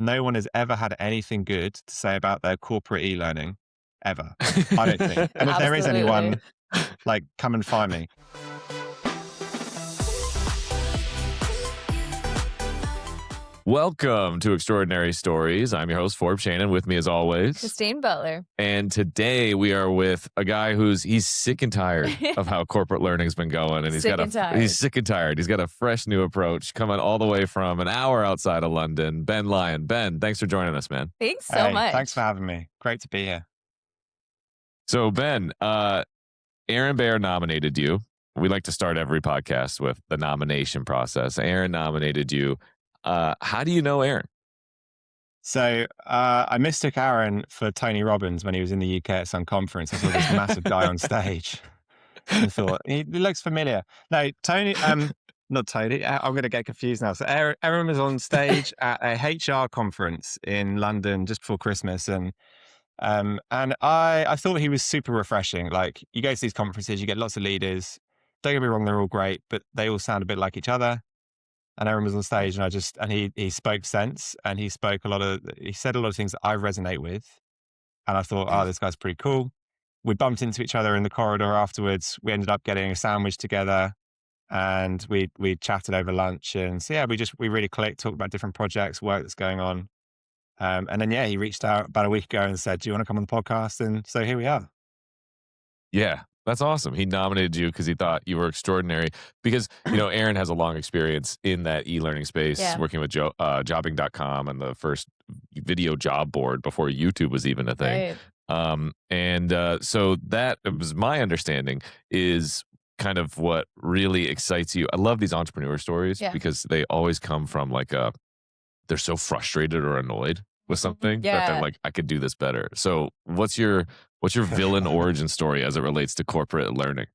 no one has ever had anything good to say about their corporate e-learning ever. I don't think. And if there is Absolutely. anyone, like, come and find me. Welcome to Extraordinary Stories. I'm your host, Forbes Shannon. With me as always, Christine Butler. And today we are with a guy he's sick and tired of how corporate learning's been going. And he's sick and tired. He's got a fresh new approach coming all the way from an hour outside of London. Ben Lyon. Ben, thanks for joining us, man. Thanks so much. Thanks for having me. Great to be here. So Ben, Aaron Baer nominated you. We like to start every podcast with the nomination process. Aaron nominated you. How do you know Aaron? So I mistook Aaron for Tony Robbins when he was in the UK at some conference. I saw this massive guy on stage and thought, he looks familiar. No, Tony, not Tony. I'm going to get confused now. So Aaron was on stage at a HR conference in London just before Christmas. And I thought he was super refreshing. Like, you go to these conferences, you get lots of leaders. Don't get me wrong, they're all great, but they all sound a bit like each other. And Aaron was on stage, and he spoke sense, and he said a lot of things that I resonate with. And I thought, oh, this guy's pretty cool. We bumped into each other in the corridor afterwards. We ended up getting a sandwich together, and we chatted over lunch. And so, yeah, we really clicked, talked about different projects, work that's going on. And then, yeah, he reached out about a week ago and said, do you want to come on the podcast? And so here we are. Yeah. That's awesome. He nominated you because he thought you were extraordinary. Because, Aaron has a long experience in that e-learning space, working with jobbing.com and the first video job board before YouTube was even a thing. Right. So that was my understanding is kind of what really excites you. I love these entrepreneur stories because they always come from they're so frustrated or annoyed with something that they're like, I could do this better. So what's your villain origin story as it relates to corporate learning,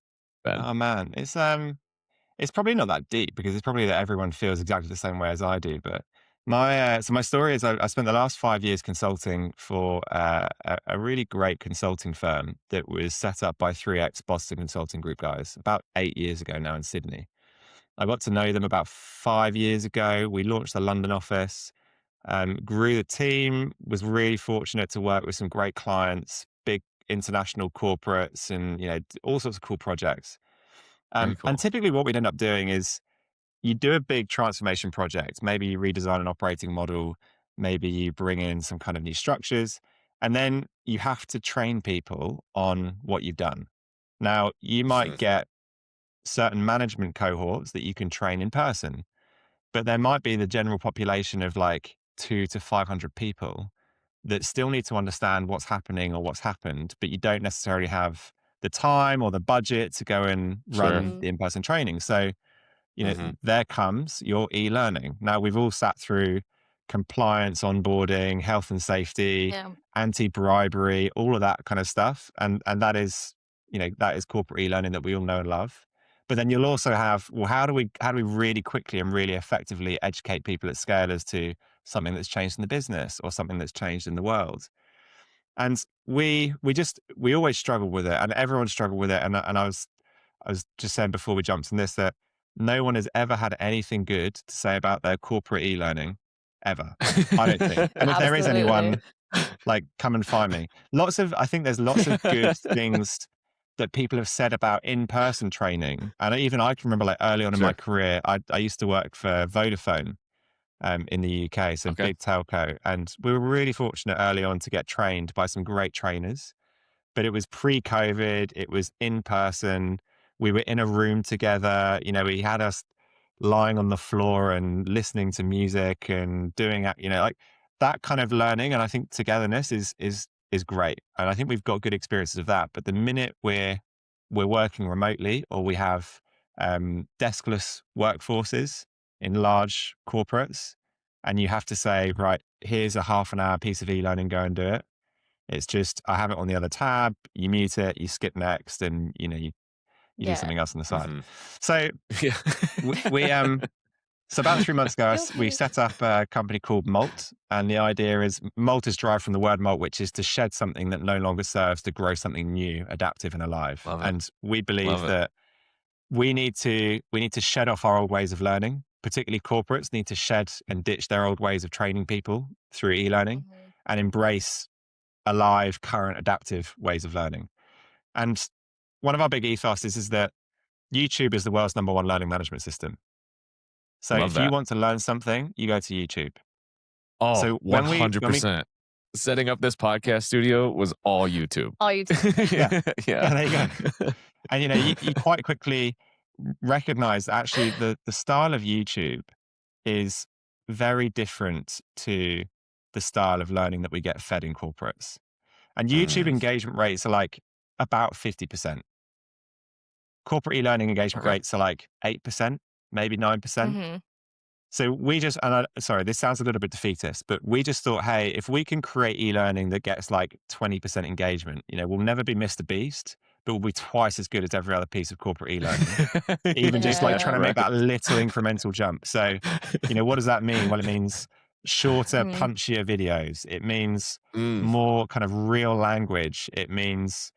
Ben? Oh man, it's probably not that deep because it's probably that everyone feels exactly the same way as I do. But my story is I spent the last 5 years consulting for a really great consulting firm that was set up by 3 ex-Boston Consulting Group guys about 8 years ago now in Sydney. I got to know them about 5 years ago. We launched the London office. Grew the team, was really fortunate to work with some great clients, big international corporates, and all sorts of cool projects. Cool. And typically what we'd end up doing is you do a big transformation project. Maybe you redesign an operating model, maybe you bring in some kind of new structures, and then you have to train people on what you've done. Now, you might get certain management cohorts that you can train in person, but there might be the general population of 200 to 500 people that still need to understand what's happening or what's happened, but you don't necessarily have the time or the budget to go and run the in-person training. So, there comes your e-learning. Now, we've all sat through compliance, onboarding, health and safety, anti-bribery, all of that kind of stuff. And that is corporate e-learning that we all know and love. But then you'll also have, well, how do we really quickly and really effectively educate people at scale as to something that's changed in the business or something that's changed in the world? And we always struggle with it, and everyone struggled with it. And I was just saying before we jumped on this that no one has ever had anything good to say about their corporate e-learning ever. I don't think. And if there is anyone, come and find me. I think there's lots of good things that people have said about in-person training. And even I can remember early on in my career, I used to work for Vodafone in the UK, so big telco. And we were really fortunate early on to get trained by some great trainers. But it was pre-COVID, it was in person. We were in a room together. We had us lying on the floor and listening to music and doing that kind of learning. And I think togetherness is great. And I think we've got good experiences of that. But the minute we're working remotely or we have deskless workforces in large corporates, and you have to say, right, here's a half an hour piece of e-learning, go and do it. It's just, I have it on the other tab, you mute it, you skip next, and you do something else on the side. So So about 3 months ago, we set up a company called Molt. And the idea is Molt is derived from the word molt, which is to shed something that no longer serves to grow something new, adaptive and alive. And we believe that we need to shed off our old ways of learning particularly corporates, need to shed and ditch their old ways of training people through e-learning and embrace alive, current, adaptive ways of learning. And one of our big ethos is that YouTube is the world's number one learning management system. So Love if you that. want to learn something, you go to YouTube. Oh, So when we 100%. Setting up this podcast studio was all YouTube. All YouTube. yeah, Yeah. there you go. And you quite quickly recognize that actually the style of YouTube is very different to the style of learning that we get fed in corporates. And YouTube engagement rates are like about 50%. Corporate e-learning engagement rates are like 8%, maybe 9%. So we just, sorry, this sounds a little bit defeatist, but we just thought, hey, if we can create e-learning that gets like 20% engagement, we'll never be Mr. Beast, but we'll be twice as good as every other piece of corporate e-learning. Even just like trying to make that little incremental jump. So, what does that mean? Well, it means shorter, punchier videos. It means more kind of real language. It means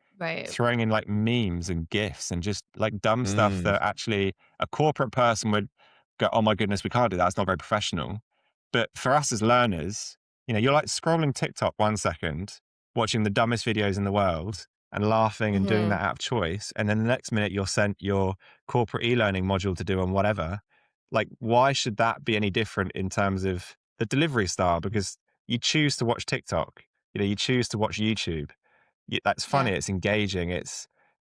throwing in like memes and GIFs and just like dumb stuff that actually a corporate person would go, oh my goodness, we can't do that. It's not very professional. But for us as learners, you're like scrolling TikTok 1 second, watching the dumbest videos in the world and laughing and doing that out of choice. And then the next minute you're sent your corporate e-learning module to do on whatever. Like, why should that be any different in terms of the delivery style? Because you choose to watch TikTok, you choose to watch YouTube. That's funny. It's engaging. It's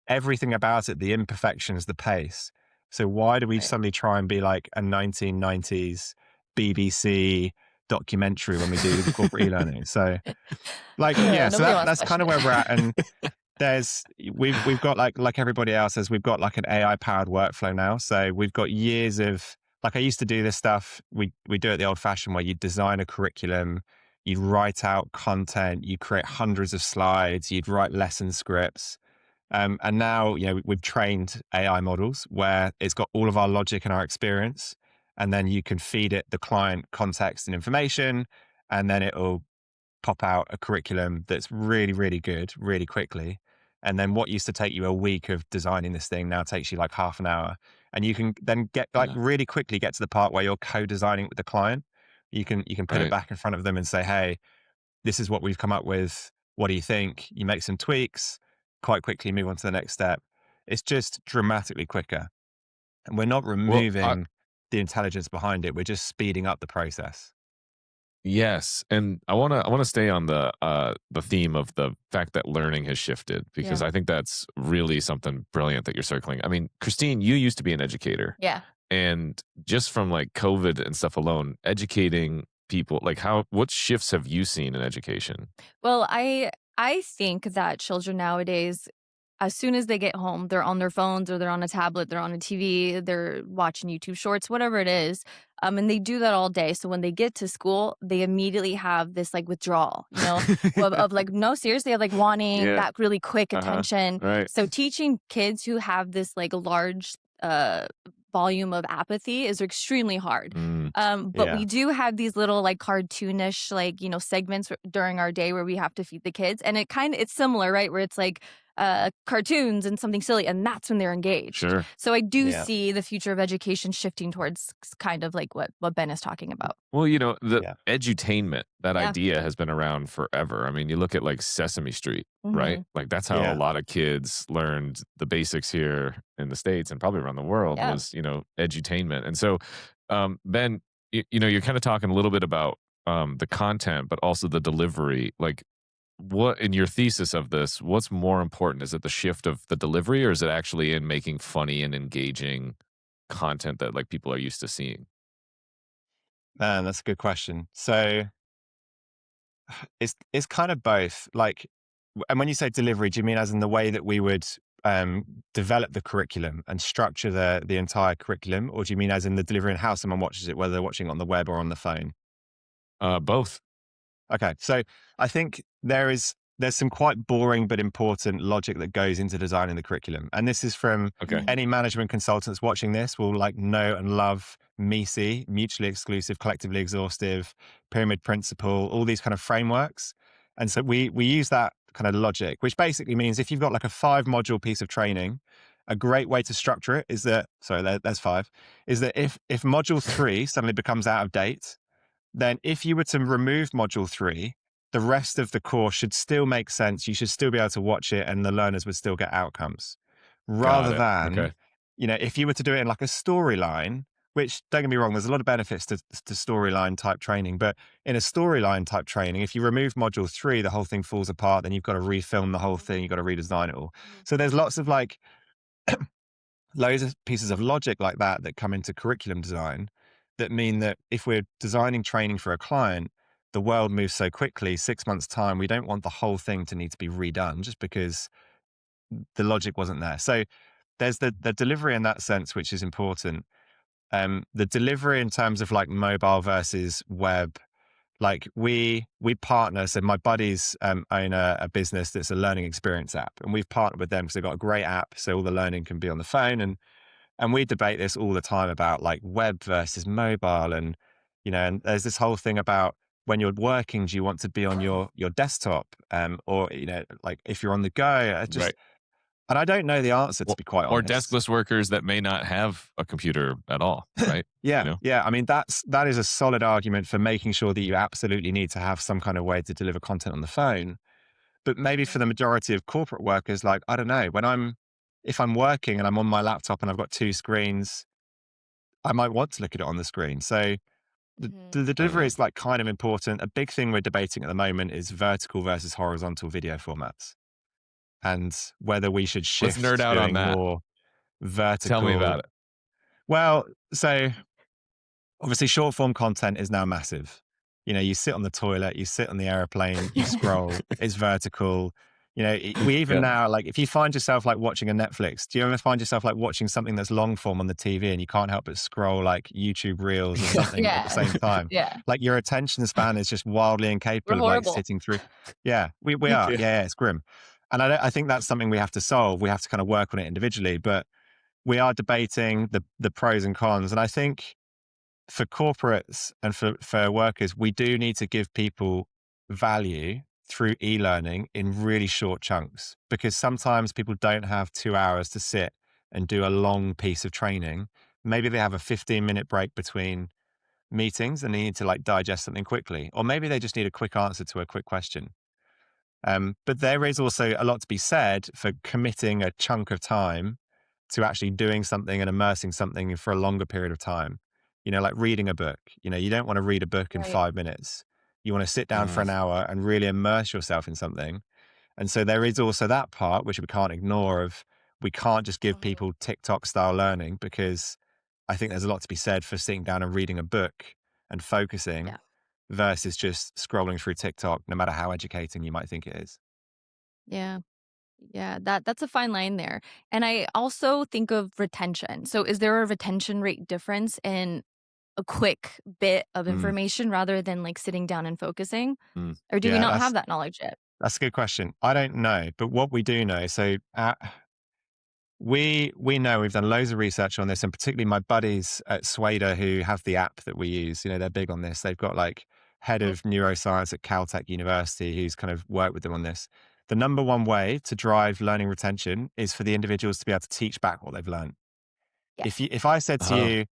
everything about it, the imperfections, the pace. So why do we suddenly try and be like a 1990s BBC documentary when we do the corporate e-learning? So like, so that's kind of where we're at. And we've got like everybody else says, we've got like an AI powered workflow now. So we've got years of, like I used to do this stuff. We do it the old fashioned way. You design a curriculum, you'd write out content, you create hundreds of slides, you'd write lesson scripts. And now, we've trained AI models where it's got all of our logic and our experience, and then you can feed it the client context and information, and then it'll pop out a curriculum that's really, really good, really quickly. And then what used to take you a week of designing this thing now takes you like half an hour. And you can then get really quickly get to the part where you're co-designing with the client. You can put it back in front of them and say, hey, this is what we've come up with. What do you think? You make some tweaks, quite quickly move on to the next step. It's just dramatically quicker. And we're not removing the intelligence behind it. We're just speeding up the process. Yes, and I want to stay on the theme of the fact that learning has shifted, because I think that's really something brilliant that you're circling. I mean, Christine, you used to be an educator. Yeah. And just from like COVID and stuff alone, educating people, like what shifts have you seen in education? Well, I think that children nowadays, as soon as they get home, they're on their phones or they're on a tablet, they're on a TV, they're watching YouTube shorts, whatever it is. And they do that all day. So when they get to school, they immediately have this like withdrawal, of like, no, seriously, of like wanting that really quick attention. Right. So teaching kids who have this like large volume of apathy is extremely hard. But we do have these little like cartoonish like, segments during our day where we have to feed the kids. And it's similar, right? Where it's like cartoons and something silly, and that's when they're engaged. Sure. So I do see the future of education shifting towards kind of like what Ben is talking about. Well, the edutainment, that idea has been around forever. I mean, you look at like Sesame Street, right? Like that's how a lot of kids learned the basics here in the States and probably around the world was, edutainment. And so, Ben, you're kind of talking a little bit about the content, but also the delivery. Like, what in your thesis of this, what's more important? Is it the shift of the delivery, or is it actually in making funny and engaging content that like people are used to seeing? Man, that's a good question. So it's kind of both. Like, and when you say delivery, do you mean as in the way that we would develop the curriculum and structure the entire curriculum, or do you mean as in the delivery and how someone watches it, whether they're watching it on the web or on the phone? Both. Okay, so I think there's some quite boring but important logic that goes into designing the curriculum. And this is from any management consultants watching this will like know and love MISI, mutually exclusive, collectively exhaustive, pyramid principle, all these kind of frameworks. And so we use that kind of logic, which basically means if you've got like a 5-module piece of training a great way to structure it is that, sorry, there's 5, is that if module 3 suddenly becomes out of date, then if you were to remove module 3, the rest of the course should still make sense. You should still be able to watch it and the learners would still get outcomes. Got Rather it. than, Okay. if you were to do it in like a storyline, which don't get me wrong, there's a lot of benefits to storyline type training, but in a storyline type training, if you remove module 3, the whole thing falls apart, then you've got to refilm the whole thing, you've got to redesign it all. So there's lots of like loads of pieces of logic like that come into curriculum design that mean that if we're designing training for a client, the world moves so quickly, 6 months time, we don't want the whole thing to need to be redone just because the logic wasn't there. So there's the delivery in that sense, which is important. The delivery in terms of like mobile versus web, like we partner. So my buddies own a business that's a learning experience app, and we've partnered with them because they've got a great app, so all the learning can be on the phone. And we debate this all the time about like web versus mobile, and and there's this whole thing about when you're working, do you want to be on your desktop, or like if you're on the go? Right. And I don't know the answer, to be quite Or honest. deskless workers that may not have a computer at all, right? Yeah, yeah. I mean, that is a solid argument for making sure that you absolutely need to have some kind of way to deliver content on the phone. But maybe for the majority of corporate workers, like, I don't know, if I'm working and I'm on my laptop and I've got 2 screens, I might want to look at it on the screen. So the delivery is like kind of important. A big thing we're debating at the moment is vertical versus horizontal video formats, and whether we should Let's shift nerd to out on doing that. more Tell me vertical. about it. Well, so obviously short form content is now massive. You sit on the toilet, you sit on the airplane, you scroll, it's vertical. We even Yeah. now, like if you find yourself like watching a Netflix, do you ever find yourself like watching something that's long form on the TV and you can't help but scroll like YouTube reels or something at the Yeah. same time? Yeah. Like your attention span is just wildly We're incapable of like horrible. sitting through. Yeah, we are. Yeah. Yeah, it's grim. And I think that's something we have to solve. We have to kind of work on it individually, but we are debating the pros and cons. And I think for corporates and for workers, we do need to give people value through e-learning in really short chunks, because sometimes people don't have 2 hours to sit and do a long piece of training. Maybe they have a 15-minute break between meetings and they need to like digest something quickly, or maybe they just need a quick answer to a quick question. But there is also a lot to be said for committing a chunk of time to actually doing something and immersing something for a longer period of time. Like reading a book. You don't want to read a book in Right. 5 minutes. You want to sit down for Mhm. an hour and really immerse yourself in something. And so there is also that part, which we can't ignore, of we can't just give people TikTok style learning, because I think there's a lot to be said for sitting down and reading a book and focusing Yeah. versus just scrolling through TikTok, no matter how educating you might think it is. Yeah. Yeah, that's a fine line there. And I also think of retention. So is there a retention rate difference in a quick bit of Mm, information rather than like sitting down and focusing? mm. Or do we Yeah, not have that's that knowledge yet? that's a good question. I don't know, but what we do know, so we know, we've done loads of research on this, and particularly my buddies at Swader who have the app that we use. They're big on this. They've got like head of neuroscience at Caltech University who's kind of worked with them on this. The number one way to drive learning retention is for the individuals to be able to teach back what they've learned. Yes. If I said to Oh, you,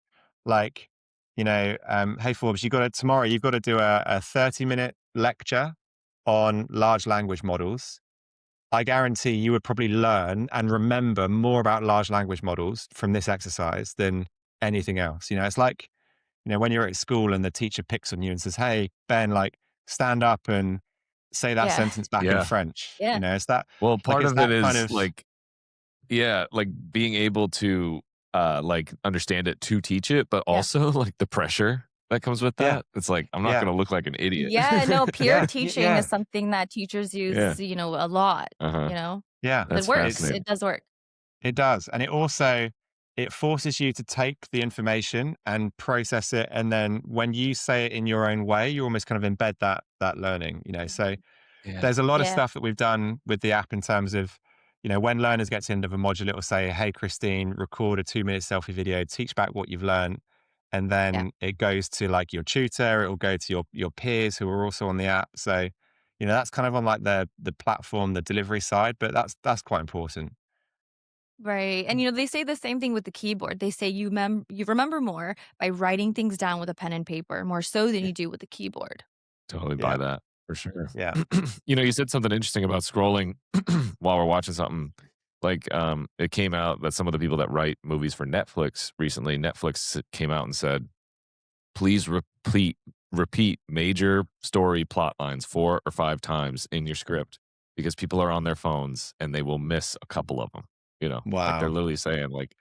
like, hey Forbes, tomorrow you've got to do a 30-minute lecture on large language models. I guarantee you would probably learn and remember more about large language models from this exercise than anything else. It's like, when you're at school and the teacher picks on you and says, "Hey, Ben, like stand up and say that Yeah. sentence back in yeah. French." Yeah. It's that, Well, like, part it's of it that kind is of, like, yeah, like being able to like understand it to teach it, but Yeah. also like the pressure that comes with yeah, that. It's like, I'm not yeah, going to look like an idiot. Yeah, no, peer teaching yeah, is something that teachers Yeah. use, a lot, Uh-huh. you know? yeah. It That's works. It's It fascinating. does work. It does. And it forces you to take the information and process it. And then when you say it in your own way, you almost kind of embed that learning. So Yeah. there's a lot of Yeah. stuff that we've done with the app in terms of, when learners get to the end of a module, it will say, "Hey, Christine, record a 2-minute selfie video, teach back what you've learned." And Yeah. then it goes to like your tutor, it will go to your peers who are also on the app. So, that's kind of on like the platform, the delivery side, but that's quite important. Right. And they say the same thing with the keyboard. They say you remember more by writing things down with a pen and paper, more so than Yeah. you do with the keyboard. Totally buy Yeah. that for sure. Yeah. You said something interesting about scrolling while we're watching something. Like, it came out that some of the people that write movies for Netflix recently, Netflix came out and said, please repeat major story plot lines 4 or 5 times in your script because people are on their phones and they will miss a couple of them. Like they're Wow. literally saying, like,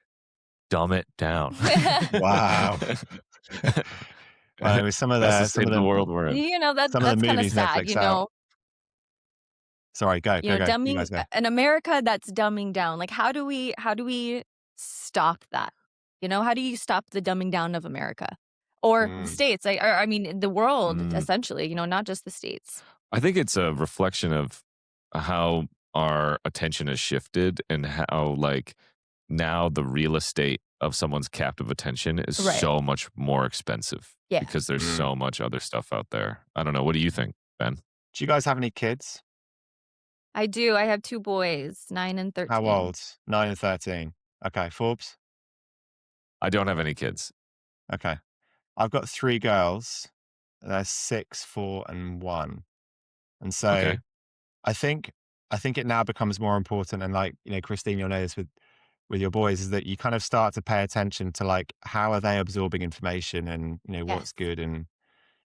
dumb it down. Wow. Well, with some of That's the the state of the world we're in. some of the That's kind of movies sad, Netflix out. Sorry, go. You dumbing guys go. in America that's dumbing down. Like how do we stop that? How do you stop the dumbing down of America? Or the Mm. states, like, or, I mean, the world, Mm. essentially, not just the states. I think it's a reflection of how our attention has shifted and how, like, now the real estate of someone's captive attention is Right. so much more expensive Yeah. because there's Mm. so much other stuff out there. I don't know. What do you think, Ben? Do you guys have any kids? I do. I have 2 boys, 9 and 13. How old? 9 and 13. Okay. Forbes? I don't have any kids. Okay. I've got 3 girls. They're 6, 4, and 1. And so Okay. I think it now becomes more important, and like, Christine, you'll know this with your boys, is that you kind of start to pay attention to like how are they absorbing information and what's Yes. good and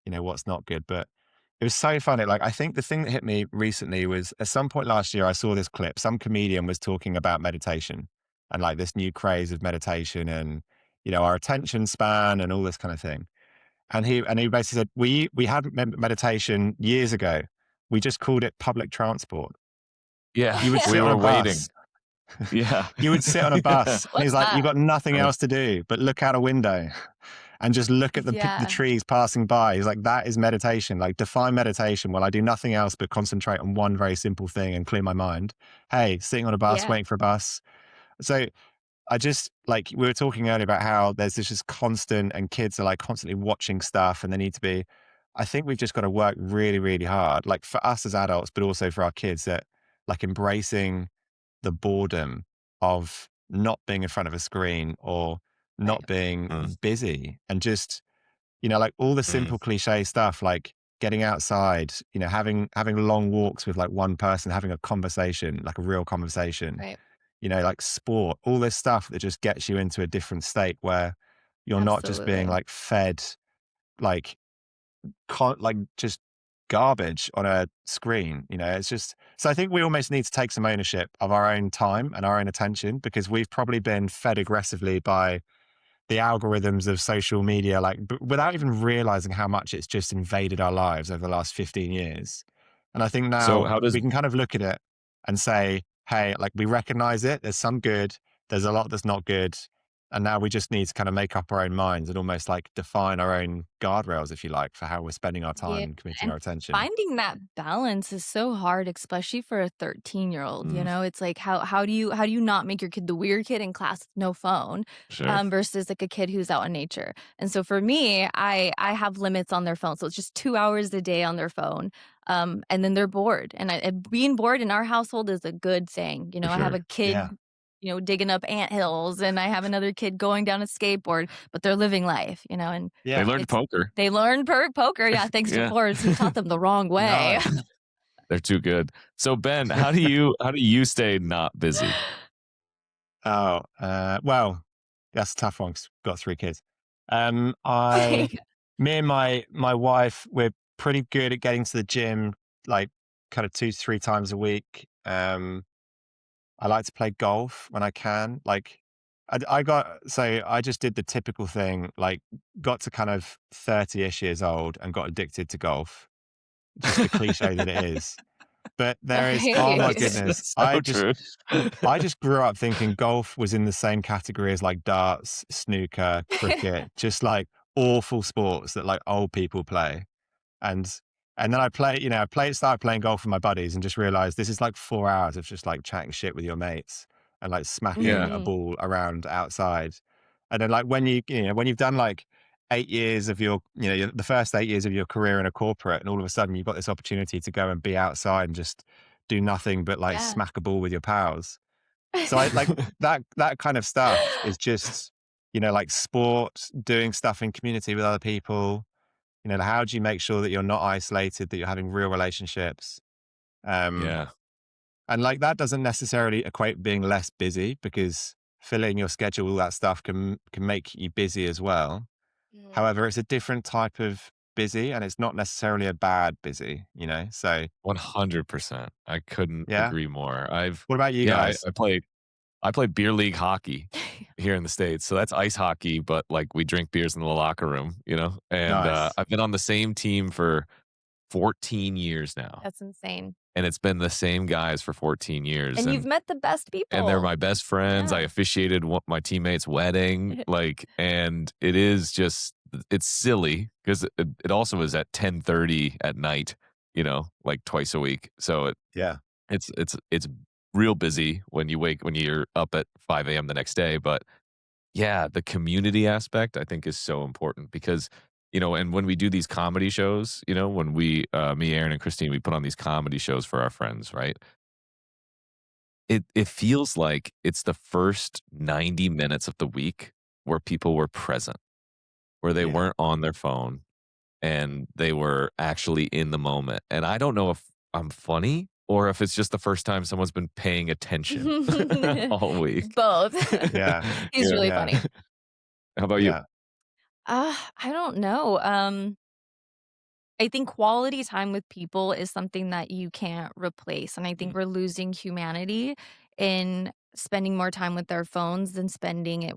what's not good. But it was so funny. Like, I think the thing that hit me recently was at some point last year I saw this clip. Some comedian was talking about meditation and like this new craze of meditation and our attention span and all this kind of thing. And he basically said we had meditation years ago. We just called it public transport. Yeah. You would We sit on were a waiting. bus. Yeah. You would sit on a bus. And he's What's like, you've that? got nothing else to do but look out a window and just look at the Yeah. trees passing by. He's like, that is meditation. Like, define meditation. Well, I do nothing else but concentrate on one very simple thing and clear my mind. Hey, sitting on a bus, Yeah. waiting for a bus. So I just, like, we were talking earlier about how there's this just constant, and kids are like constantly watching stuff and they need to be, I think we've just got to work really, really hard, like for us as adults, but also for our kids, that like embracing the boredom of not being in front of a screen or not Right. being Mm. busy, and just, like all the simple cliche stuff, like getting outside, having long walks with like one person, having a conversation, like a real conversation, Right. like sport, all this stuff that just gets you into a different state where you're not just being Absolutely. like fed like like just garbage on a screen. It's just, so I think we almost need to take some ownership of our own time and our own attention, because we've probably been fed aggressively by the algorithms of social media, like without even realizing how much it's just invaded our lives over the last 15 years. And I think So now how does we can kind of look at it and say, hey, like we recognize it. There's some good, there's a lot that's not good. And now we just need to kind of make up our own minds and almost like define our own guardrails, if you like, for how we're spending our time Yeah. and committing And our attention. finding that balance is so hard, especially for a 13-year-old. Mm. It's like how do you not make your kid the weird kid in class with no phone, Sure. versus like a kid who's out in nature. And so for me, I have limits on their phone, so it's just 2 hours a day on their phone. And then they're bored, and being bored in our household is a good thing. For I have sure. a kid, Yeah. digging up anthills, and I have another kid going down a skateboard, but they're living life, and They Yeah. learned it's poker. they learn poker, yeah, thanks to Yeah. Forrest. He taught them the wrong way. Nice. They're too good. So Ben, how do you stay not busy? Oh, well, that's a tough one 'cause I've got 3 kids. I, me and my wife, we're pretty good at getting to the gym, like kind of 2 to 3 times a week. I like to play golf when I can. Like, I just did the typical thing, like got to kind of 30-ish years old and got addicted to golf, just the cliche that it is. But there is, oh my Right. goodness, So true. I just grew up thinking golf was in the same category as like darts, snooker, cricket, just like awful sports that like old people play. And then started playing golf with my buddies and just realized this is like 4 hours of just like chatting shit with your mates and like smacking Yeah. a Mhm. ball around outside. And then like when when you've done like 8 years of the first 8 years of your career in a corporate, and all of a sudden you've got this opportunity to go and be outside and just do nothing but like Yeah. smack a ball with your pals. So I like that kind of stuff is just, like sport, doing stuff in community with other people. How do you make sure that you're not isolated, that you're having real relationships? Um, Yeah. and like that doesn't necessarily equate being less busy, because filling your schedule, all that stuff can make you busy as well. Mhm. However, it's a different type of busy, and it's not necessarily a bad busy. So 100%. I couldn't yeah. agree more. What about you Yeah, guys? I play beer league hockey here in the States. So that's ice hockey, but like we drink beers in the locker room, you know? And Nice. I've been on the same team for 14 years now. That's insane. And it's been the same guys for 14 years. And you've met the best And they're people. my best friends. I Yeah. officiated my teammate's wedding. Like, and it is just, it's silly because it also is at 10:30 at night, like twice a week. So Yeah. it's real busy when you're up at 5 a.m. the next day. But yeah, the community aspect I think is so important because, and when we do these comedy shows, when me, Aaron, and Christine, we put on these comedy shows for our friends, right? It feels like it's the first 90 minutes of the week where people were present, where they Yeah. weren't on their phone and they were actually in the moment. And I don't know if I'm funny or if it's just the first time someone's been paying attention all week. Both. Yeah. He's really Yeah. funny. How about you? Yeah. I don't know. I think quality time with people is something that you can't replace, and I think Mm, we're losing humanity in spending more time with our phones than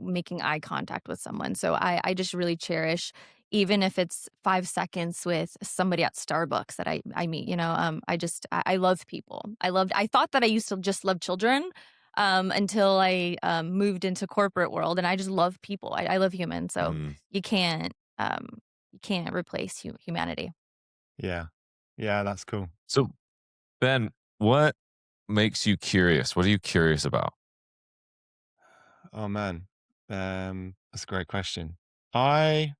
making eye contact with someone. So I just really cherish, even if it's 5 seconds with somebody at Starbucks that I meet, I love people. I thought that I used to just love children, until I, moved into corporate world, and I just love people. I love humans, so mm. you can't, you can't replace humanity. Yeah. Yeah. That's cool. So, Ben, what makes you curious? What are you curious about? Oh man. That's a great question. I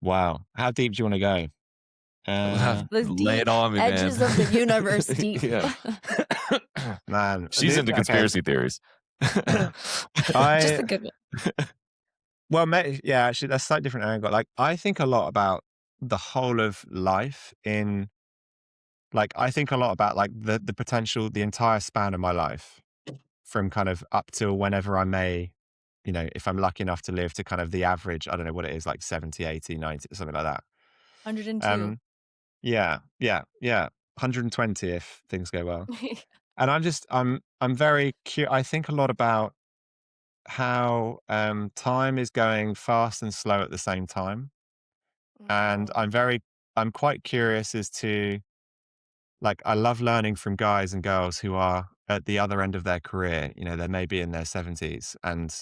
Wow. How deep do you want to go? The Lay deep it on me, man. edges of the universe deep. Yeah. Man. She's into Okay. conspiracy theories. Just I a good one. Well, yeah, actually, that's a slightly different angle. Like, I think a lot about the whole of life I think a lot about like the potential, the entire span of my life, from kind of up till whenever I may, if I'm lucky enough to live to kind of the average, I don't know what it is, like 70, 80, 90, something like that. 102. Um, yeah, yeah, yeah. 120 if things go well. And I'm very curious. I think a lot about how time is going fast and slow at the same time. And Mhm. I'm quite curious as to, like, I love learning from guys and girls who are at the other end of their career. They may be in their 70s, and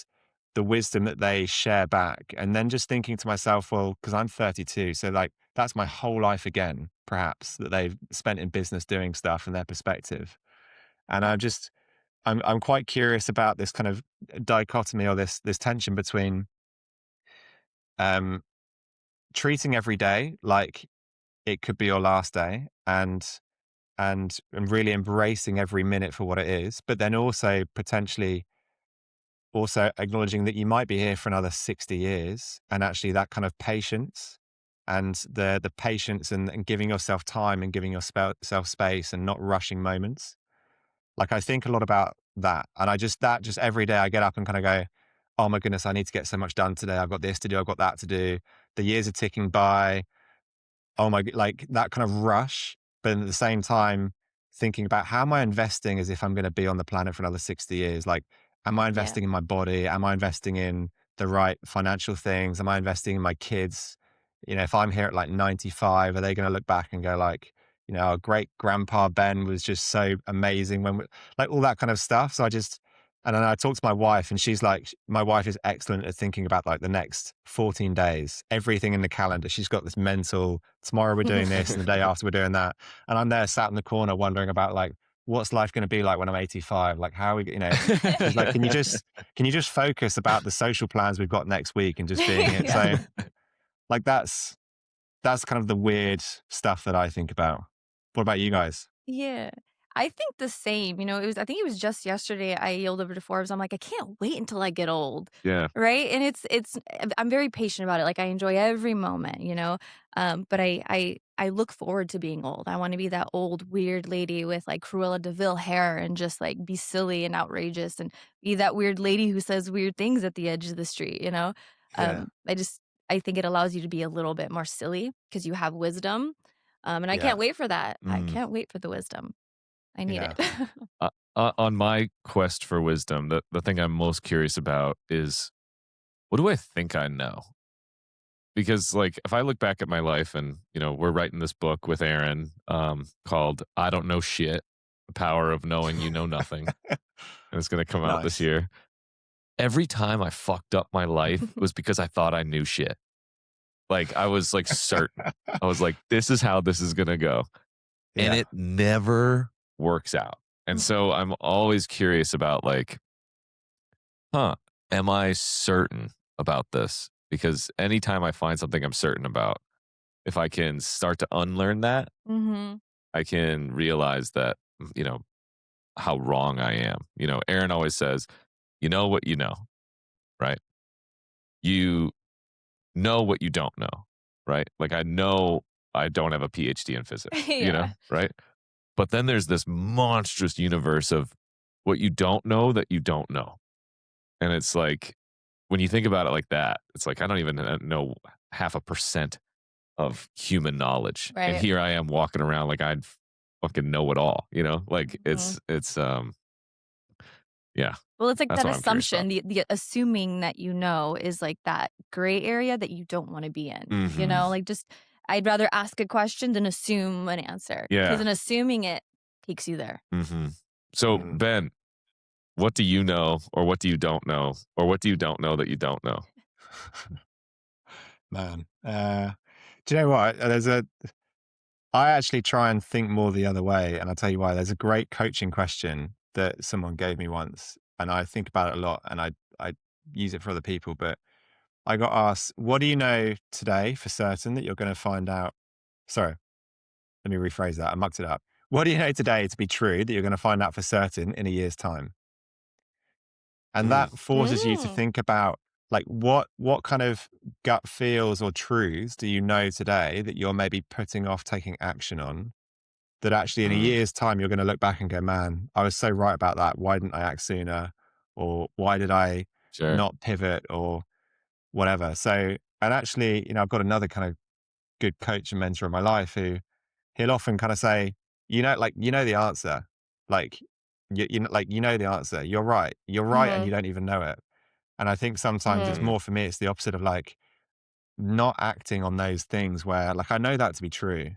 the wisdom that they share back. And then just thinking to myself, well, because I'm 32, so like that's my whole life again, perhaps, that they've spent in business doing stuff and their perspective. And I'm quite curious about this kind of dichotomy, or this tension between um, treating every day like it could be your last day, and really embracing every minute for what it is, but then also potentially also acknowledging that you might be here for another 60 years, and actually that kind of patience, and the patience, and giving yourself time, and giving yourself space, and not rushing moments. Like, I think a lot about that, and just every day I get up and kind of go, oh my goodness, I need to get so much done today. I've got this to do. I've got that to do. The years are ticking by. Oh my, like that kind of rush, but at the same time, thinking about how am I investing as if I'm going to be on the planet for another 60 years? Like, am I Yeah. investing in my body? Am I investing in the right financial things? Am I investing in my kids? If I'm here at like 95, are they going to look back and go like, our great grandpa Ben was just so amazing like all that kind of stuff. So and then I talked to my wife, and she's like, my wife is excellent at thinking about like the next 14 days, everything in the calendar. She's got this mental, tomorrow we're doing this and the day after we're doing that. And I'm there sat in the corner wondering about like, what's life going to be like when I'm 85? Like, how are we, she's like, can you just focus about the social plans we've got next week and just being it? Yeah. So like, that's kind of the weird stuff that I think about. What about you guys? Yeah. I think the same. I think it was just yesterday I yelled over to Forbes. I'm like, I can't wait until I get old. Yeah. Right. And I'm very patient about it. Like I enjoy every moment, but I look forward to being old. I want to be that old, weird lady with like Cruella de Vil hair and just like be silly and outrageous and be that weird lady who says weird things at the edge of the street. Yeah. I think it allows you to be a little bit more silly because you have wisdom. And I Yeah. can't wait for that. I Mm. can't wait for the wisdom. I need Yeah. it. On my quest for wisdom, the thing I'm most curious about is, what do I think I know? Because like if I look back at my life and we're writing this book with Aaron called I Don't Know Shit, The Power of Knowing You Know Nothing, and it's going to come out this Nice. year. Every time I fucked up my life was because I thought I knew shit. Like I was like certain. I was like, this is how this is going to go. And Yeah. it never works out. And so I'm always curious about like, am I certain about this? Because anytime I find something I'm certain about, if I can start to unlearn that, Mm-hmm. I can realize that, how wrong I am. Aaron always says, you know what you know, right? You know what you don't know, right? Like I know I don't have a PhD in physics, Yeah. right? But then there's this monstrous universe of what you don't know that you don't know. And it's like, when you think about it like that, it's like, I don't even know 0.5% of human knowledge. And Right. here I am walking around like I'd fucking know it all, Like Mhm. yeah, Well, it's like that's that what I'm curious about. assumption, the assuming that is like that gray area that you don't want to be in. Mhm. Like just I'd rather ask a question than assume an answer because Yeah. in assuming it takes you there. Mhm. So Mm. Ben, what do you know, or what do you don't know, or what do you don't know that you don't know? Man. Do you know what? I actually try and think more the other way, and I'll tell you why. There's a great coaching question that someone gave me once, and I think about it a lot, and I use it for other people. But I got asked, "What do you know today for certain that you're going to find out?" Sorry, let me rephrase that. I mucked it up. What do you know today to be true that you're going to find out for certain in a year's time? And Mm. that forces you to Mm. think about like what kind of gut feels or truths do you know today that you're maybe putting off taking action on, that actually in a Mm. year's time you're going to look back and go, man, I was so right about that. Why didn't I act sooner? Or why did I Sure. not pivot or whatever? So, and actually, I've got another kind of good coach and mentor in my life who he'll often kind of say, the answer, like you know the answer. You're right, and Mhm. you don't even know it. And I think sometimes it's Mhm. Mm. more for me, it's the opposite of like not acting on those things where like I know that to be true.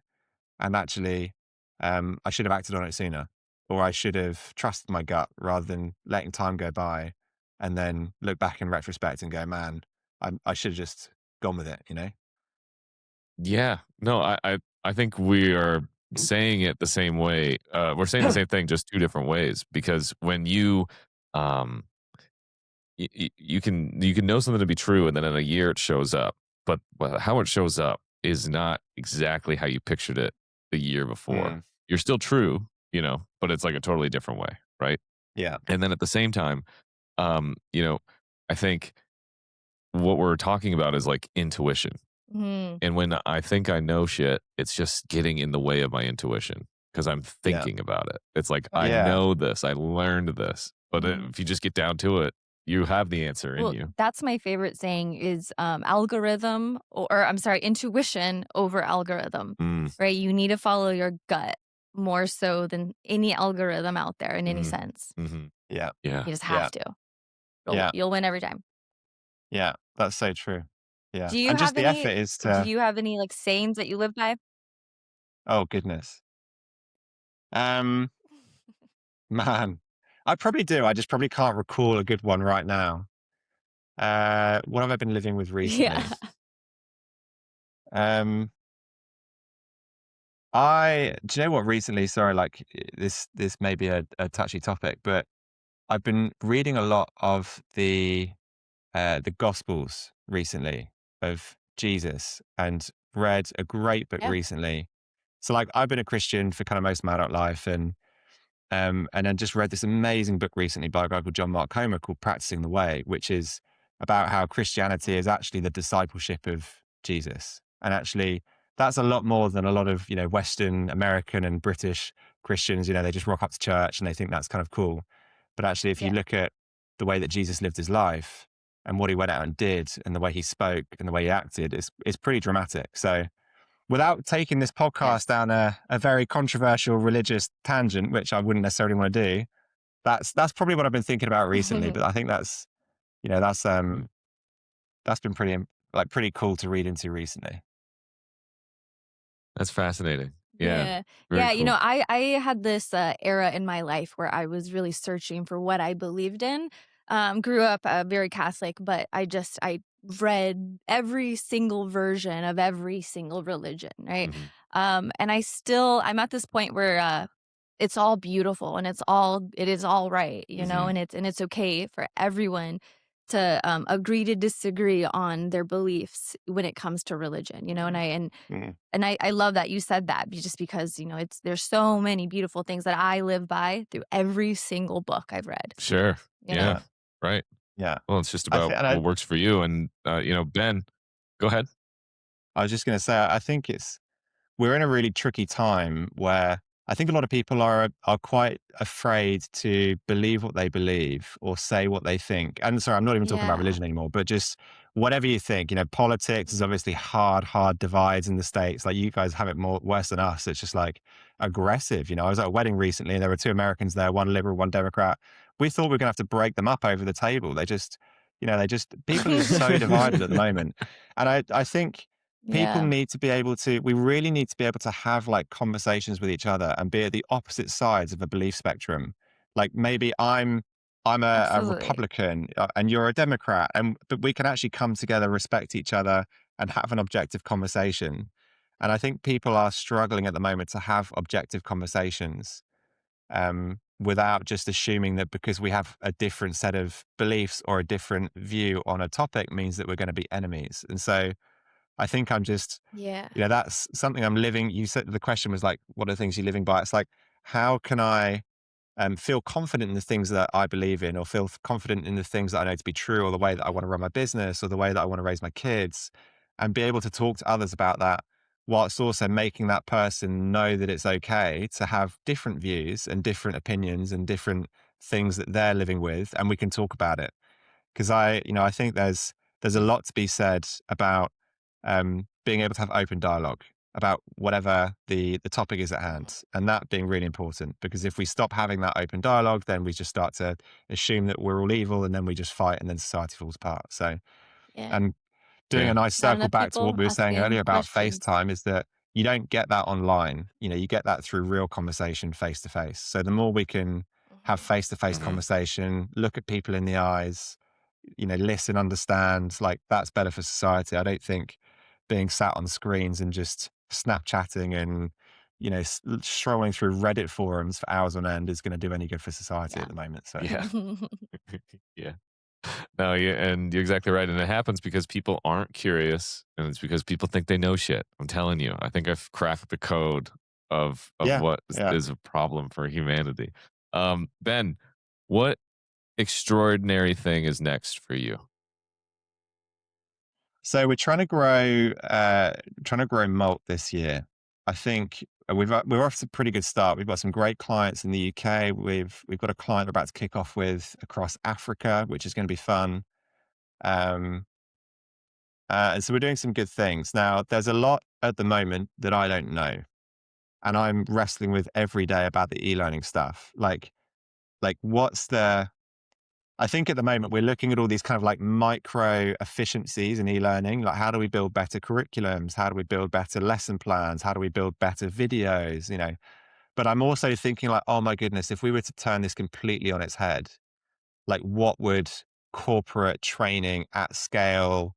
And actually, I should have acted on it sooner, or I should have trusted my gut rather than letting time go by and then look back in retrospect and go, man, I should have just gone with it. Yeah. No, I think we are saying it the same way. We're saying the same thing, just two different ways. Because when um, you can know something to be true, and then in a year it shows up. But how it shows up is not exactly how you pictured it the year before. Mm, You're still true, but it's like a totally different way, right? yeah, And then at the same time, um, you know, I think what we're talking about is like intuition. Mhm. And when I think I know shit, it's just getting in the way of my intuition because I'm yeah, thinking about it. It's like, I Right. yeah, know this, I learned this. But Mhm. if you just get down to it, you have the answer in Well, you. that's my favorite saying is algorithm or I'm sorry, intuition over algorithm, Mm, right? You need to follow your gut more so than any algorithm out there in any mm, sense. hmm. yeah, Yeah. You just yeah, have to. yeah, You'll win every time. yeah. That's so true. Yeah. Do you And just have the any effort is do to, you have any like sayings that you live by? oh goodness. Um, man, I probably do. I just probably can't recall a good one right now. What have I been living with Yeah. recently? Um, do you know what recently, sorry, like this may be a touchy topic, but I've been reading a lot of the Gospels recently of Jesus and read a great book Yeah. recently. So like I've been a Christian for kind of most of my adult life, and And then just read this amazing book recently by a guy called John Mark Comer called Practicing the Way, which is about how Christianity is actually the discipleship of Jesus. And actually, that's a lot more than a lot of, Western American and British Christians. They just rock up to church and they think that's kind of cool. But actually, if you Yeah. look at the way that Jesus lived his life and what he went out and did and the way he spoke and the way he acted, it's pretty dramatic. So without taking this podcast Yes. down a very controversial religious tangent, which I wouldn't necessarily want to do, that's probably what I've been thinking about recently. But I think that's that's been pretty cool to read into recently. That's fascinating. Yeah. Yeah. Very Yeah. cool. I had this era in my life where I was really searching for what I believed in. Grew up very Catholic, but I read every single version of every single religion, right? Mhm. And I'm at this point where it's all beautiful and it is all right, Mhm. and it's okay for everyone to agree to disagree on their beliefs when it comes to religion, Mm. and I love that you said that just because, there's so many beautiful things that I live by through every single book I've read, Sure. you know? Yeah. Yeah, Right. yeah. Well, it's just I about think, and what works for you. And, Ben, go ahead. I was just going to say, I think we're in a really tricky time where I think a lot of people are quite afraid to believe what they believe or say what they think. And sorry, I'm not even talking about Yeah. religion anymore, but just whatever you think. Politics is obviously hard divides in the States. Like, you guys have it more worse than us. It's just like aggressive. I was at a wedding recently and there were two Americans there, one liberal, one Democrat. We thought we were gonna have to break them up over the table. People are just so divided at the moment. And I think people Yeah. need to be able to, we really need to be able to have like conversations with each other and be at the opposite sides of a belief spectrum. Like, maybe I'm a Absolutely. Republican, and you're a Democrat, but we can actually come together, respect each other, and have an objective conversation. And I think people are struggling at the moment to have objective conversations, without just assuming that because we have a different set of beliefs or a different view on a topic means that we're going to be enemies. And so I think I'm just, Yeah. that's something I'm living. You said the question was like, what are the things you're living by? It's like, how can I feel confident in the things that I believe in, or feel confident in the things that I know to be true, or the way that I want to run my business, or the way that I want to raise my kids, and be able to talk to others about that, whilst also making that person know that it's okay to have different views and different opinions and different things that they're living with, and we can talk about it. Because I think there's a lot to be said about being able to have open dialogue about whatever the topic is at hand, and that being really important. Because if we stop having that open dialogue, then we just start to assume that we're all evil, and then we just fight, and then society falls apart. So, Yeah. and doing a Yeah. nice Not circle enough back to what people we were saying asking earlier about questions. FaceTime is that you don't get that online. You get that through real conversation face to face. So the more we can have Mhm. face to face Mhm. conversation, look at people in the eyes, listen, understand, like, that's better for society. I don't think being sat on screens and just Snapchatting and, strolling through Reddit forums for hours on end is going to do any good for society Yeah. at the moment. So, Yeah. Yeah. No, yeah, and you're exactly right. And it happens because people aren't curious, and it's because people think they know shit. I'm telling you, I think I've cracked the code of yeah, what yeah. is a problem for humanity. Ben, what extraordinary thing is next for you? So we're trying to grow Molt this year. I think we're off to a pretty good start. We've got some great clients in the UK. We've got a client we're about to kick off with across Africa, which is going to be fun. Um, and so we're doing some good things. Now, there's a lot at the moment that I don't know, and I'm wrestling with every day about the e-learning stuff. Like what's the I think at the moment we're looking at all these kind of like micro efficiencies in e-learning. Like, how do we build better curriculums? How do we build better lesson plans? How do we build better videos? But I'm also thinking like, oh my goodness, if we were to turn this completely on its head, like, what would corporate training at scale,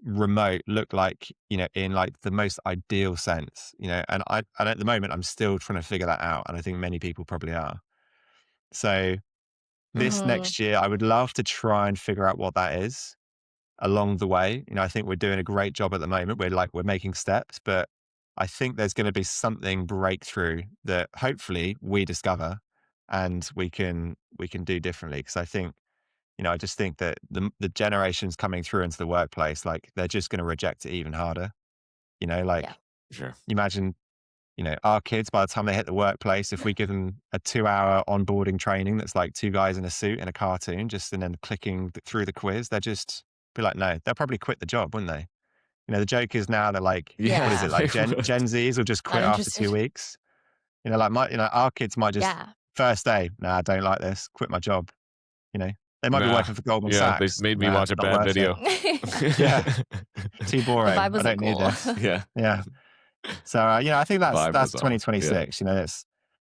remote, look like, in like the most ideal sense, and at the moment I'm still trying to figure that out. And I think many people probably are. So this Mhm. next year, I would love to try and figure out what that is along the way. I think we're doing a great job at the moment. We're making steps, but I think there's going to be something breakthrough that hopefully we discover and we can do differently. Because I think, I just think that the generations coming through into the workplace, like they're just going to reject it even harder. Like Yeah. Sure. imagine, our kids, by the time they hit the workplace, if we give them a 2-hour onboarding training that's like two guys in a suit in a cartoon, just and then clicking through the quiz, they'll just be like, no, they'll probably quit the job, wouldn't they? The joke is now they're like, Yeah. what is it? Like they Gen would. Zs will just Not quit after 2 interested. weeks. Like our kids might just Yeah. first day, nah, I don't like this, quit my job. They might be Nah. working for Goldman Yeah, they've Sachs. made me Nah, watch a not bad worth it. video. Yeah, too The boring. vibe I wasn't don't need cool. this. Yeah. Yeah. So, I think that's Vibe was off. Yeah. 2026. And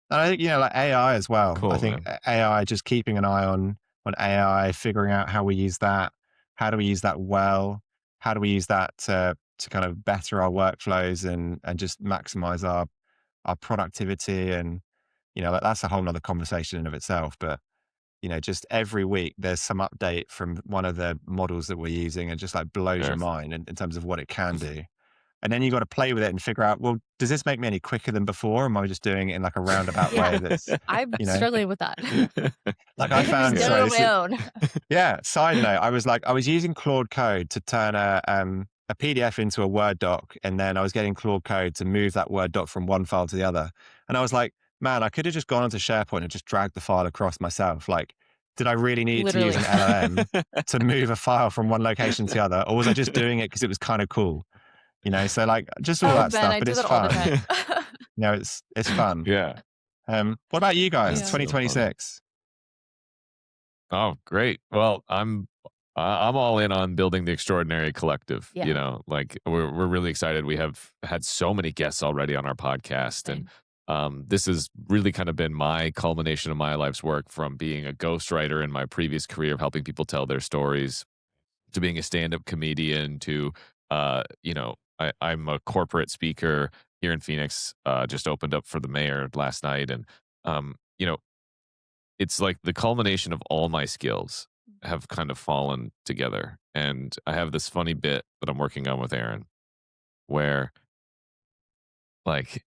I think, like AI as well. I Cool, think man. AI, just keeping an eye on AI, figuring out how we use that. How do we use that well? How do we use that to kind of better our workflows and just maximize our productivity? And, like that's a whole nother conversation in of itself. But, just every week there's some update from one of the models that we're using and just like blows Sure. your mind in terms of what it can do. And then you got to play with it and figure out, well, does this make me any quicker than before? Or am I just doing it in like a roundabout Yeah. way that's, I'm struggling with that. like I I'm found, just sorry, doing it on my own. yeah, side note, I was using Claude Code to turn a PDF into a Word doc. And then I was getting Claude Code to move that Word doc from one file to the other. And I was like, man, I could have just gone onto SharePoint and just dragged the file across myself. Like, did I really need to use Literally. an LLM to move a file from one location to the other? Or was I just doing it because it was kind of cool? So like just all Oh, that Ben, stuff, I but do it's that all the fun. time. It's fun. Yeah. What about you guys? Yeah. So fun. 2026. Oh, great. Well, I'm all in on building the extraordinary collective. Yeah. Like we're really excited. We have had so many guests already on our podcast, and this has really kind of been my culmination of my life's work, from being a ghostwriter in my previous career of helping people tell their stories, to being a stand-up comedian, to I'm a corporate speaker here in Phoenix. Just opened up for the mayor last night, and you know it's like the culmination of all my skills have kind of fallen together. And I have this funny bit that I'm working on with Aaron, where like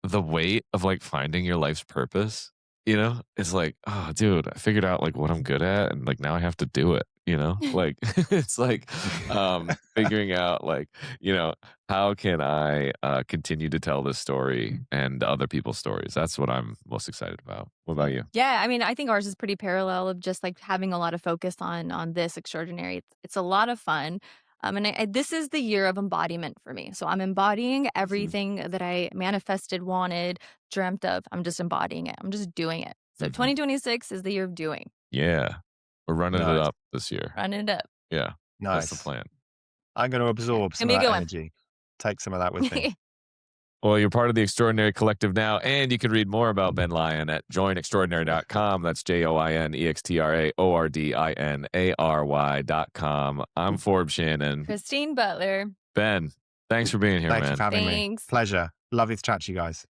the weight of like finding your life's purpose, it's like, oh dude, I figured out like what I'm good at, and like now I have to do it, like it's like figuring out like, how can I continue to tell this story and other people's stories. That's what I'm most excited about. What about you? Yeah, I mean, I think ours is pretty parallel of just like having a lot of focus on this extraordinary. It's a lot of fun. And this is the year of embodiment for me. So I'm embodying everything that I manifested, wanted, dreamt of. I'm just embodying it. I'm just doing it. So 2026 is the year of doing. Yeah. We're running it up this year. Running it up. Yeah. Nice. That's the plan. I'm going to absorb some of that energy. Take some of that with me. Well, you're part of the Extraordinary Collective now, and you can read more about Ben Lyon at joinextraordinary.com. That's JOINEXTRAORDINARY.com. I'm Forbes Shannon. Christine Butler. Ben, thanks for being here, man. Thanks for having me. Thanks. Pleasure. Lovely to chat to you guys.